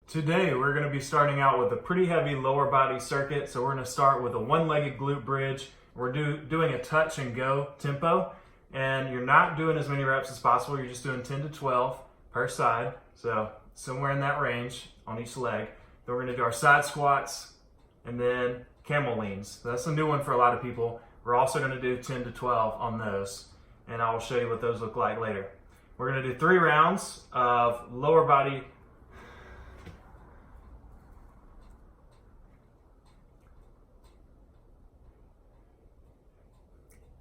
Today we're going to be starting out with a pretty heavy lower body circuit. So we're going to start with a one-legged glute bridge. We're doing a touch and go tempo, and you're not doing as many reps as possible. You're just doing 10 to 12 per side. So somewhere in that range on each leg. Then we're going to do our side squats and then camel leans. So that's a new one for a lot of people. We're also going to do 10 to 12 on those, and I will show you what those look like later. We're going to do 3 rounds of lower body.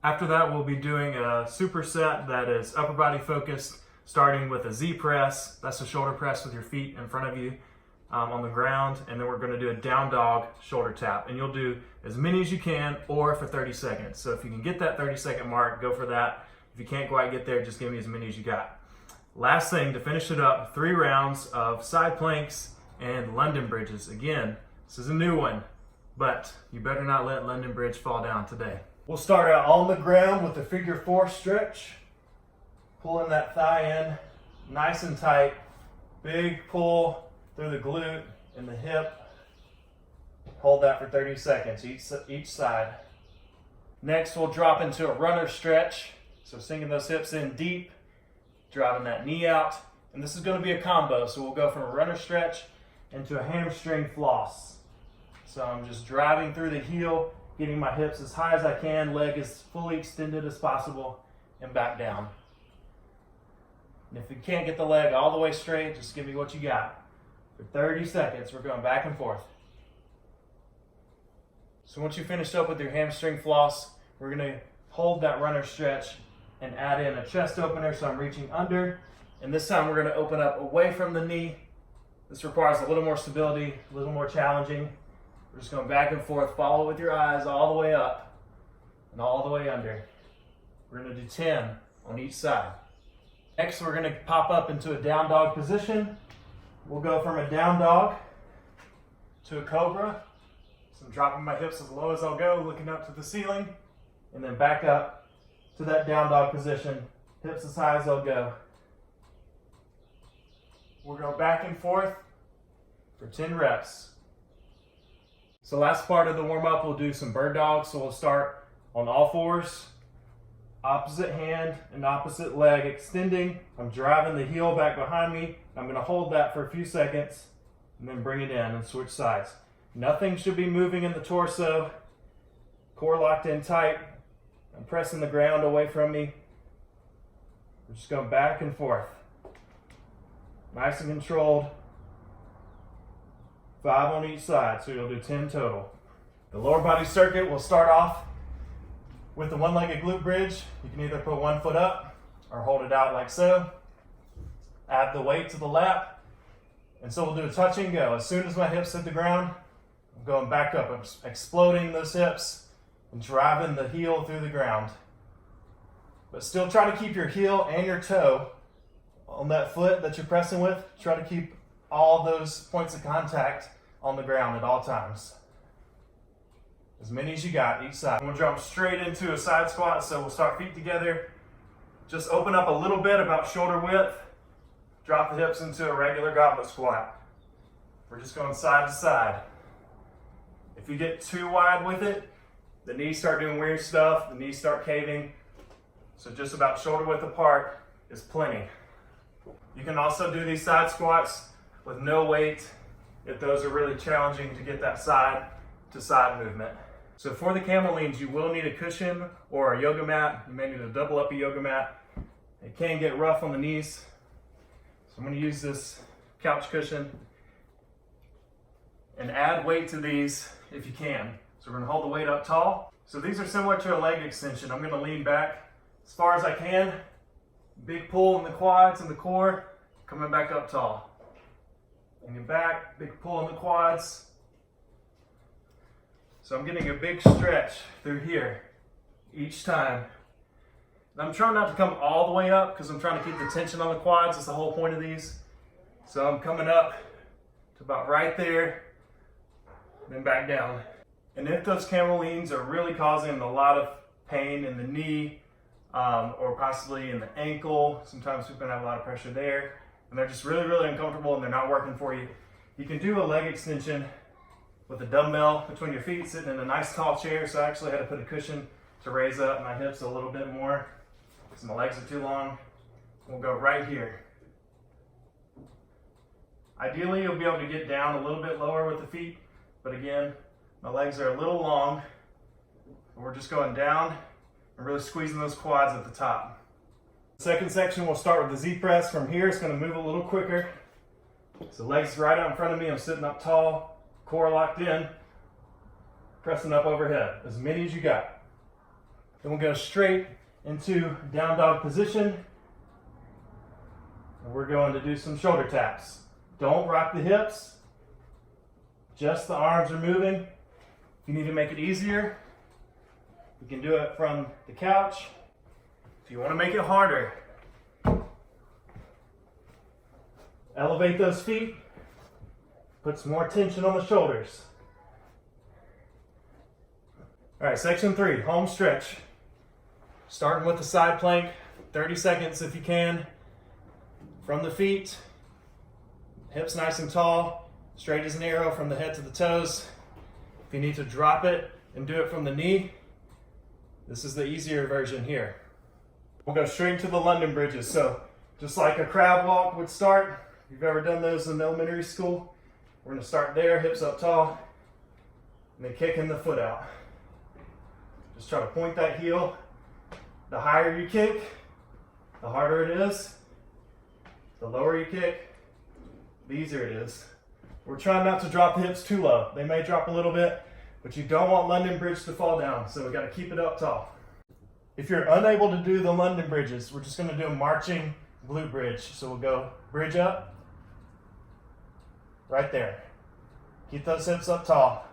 After that, we'll be doing a superset that is upper body focused, starting with a Z press. That's a shoulder press with your feet in front of you on the ground. And then we're going to do a down dog shoulder tap. And you'll do as many as you can or for 30 seconds. So if you can get that 30-second mark, go for that. If you can't quite get there, just give me as many as you got. Last thing, to finish it up, 3 rounds of side planks and London bridges. Again, this is a new one, but you better not let London bridge fall down today. We'll start out on the ground with the figure 4 stretch. Pulling that thigh in nice and tight. Big pull through the glute and the hip. Hold that for 30 seconds each side. Next, we'll drop into a runner stretch. So sinking those hips in deep, driving that knee out. And this is going to be a combo. So we'll go from a runner stretch into a hamstring floss. So I'm just driving through the heel, getting my hips as high as I can, leg as fully extended as possible, and back down. And if you can't get the leg all the way straight, just give me what you got. For 30 seconds, we're going back and forth. So once you finish up with your hamstring floss, we're going to hold that runner stretch and add in a chest opener. So I'm reaching under, and this time we're going to open up away from the knee. This requires a little more stability, a little more challenging. We're just going back and forth. Follow with your eyes all the way up and all the way under. We're going to do 10 on each side. Next, we're going to pop up into a down dog position. We'll go from a down dog to a cobra. So I'm dropping my hips as low as I'll go, looking up to the ceiling, and then back up to that down dog position, hips as high as they'll go. We'll go back and forth for 10 reps. So last part of the warm-up, we'll do some bird dogs. So we'll start on all fours, opposite hand and opposite leg extending. I'm driving the heel back behind me. I'm going to hold that for a few seconds and then bring it in and switch sides. Nothing should be moving in the torso. Core locked in tight. I'm pressing the ground away from me. We're just going back and forth. Nice and controlled. 5 on each side, so you'll do 10 total. The lower body circuit will start off with the one-legged glute bridge. You can either put one foot up or hold it out like so. Add the weight to the lap. And so we'll do a touch and go. As soon as my hips hit the ground, I'm going back up. I'm exploding those hips and driving the heel through the ground. But still try to keep your heel and your toe on that foot that you're pressing with. Try to keep all those points of contact on the ground at all times. As many as you got each side. We'll jump straight into a side squat, so we'll start feet together. Just open up a little bit, about shoulder width. Drop the hips into a regular goblet squat. We're just going side to side. If you get too wide with it, the knees start doing weird stuff, the knees start caving. So just about shoulder width apart is plenty. You can also do these side squats with no weight if those are really challenging to get that side to side movement. So for the camel leans, you will need a cushion or a yoga mat. You may need to double up a yoga mat. It can get rough on the knees. So I'm going to use this couch cushion and add weight to these if you can. So we're going to hold the weight up tall. So these are similar to a leg extension. I'm going to lean back as far as I can. Big pull in the quads and the core, coming back up tall. Leaning back, big pull in the quads. So I'm getting a big stretch through here each time. And I'm trying not to come all the way up because I'm trying to keep the tension on the quads. That's the whole point of these. So I'm coming up to about right there, then back down. And if those camel leans are really causing a lot of pain in the knee or possibly in the ankle, sometimes people can have a lot of pressure there, and they're just really, really uncomfortable and they're not working for you, You can do a leg extension with a dumbbell between your feet, sitting in a nice tall chair. So I actually had to put a cushion to raise up my hips a little bit more because my legs are too long. We'll go right here. Ideally, you'll be able to get down a little bit lower with the feet, but again, my legs are a little long. We're just going down and really squeezing those quads at the top. Second section, we'll start with the Z press. From here, it's going to move a little quicker. So legs right out in front of me. I'm sitting up tall, core locked in, pressing up overhead. As many as you got. Then we'll go straight into down dog position. And we're going to do some shoulder taps. Don't rock the hips. Just the arms are moving. If you need to make it easier, you can do it from the couch. If you want to make it harder, elevate those feet. Put some more tension on the shoulders. All right, section 3, home stretch. Starting with the side plank, 30 seconds if you can. From the feet, hips nice and tall, straight as an arrow from the head to the toes. If you need to drop it and do it from the knee, this is the easier version here. We'll go straight to the London bridges. So just like a crab walk would start, if you've ever done those in elementary school, we're going to start there, hips up tall, and then kicking the foot out. Just try to point that heel. The higher you kick, the harder it is. The lower you kick, the easier it is. We're trying not to drop the hips too low. They may drop a little bit, but you don't want London bridge to fall down, so we got to keep it up tall. If you're unable to do the London bridges, we're just going to do a marching glute bridge. So we'll go bridge up, right there. Keep those hips up tall.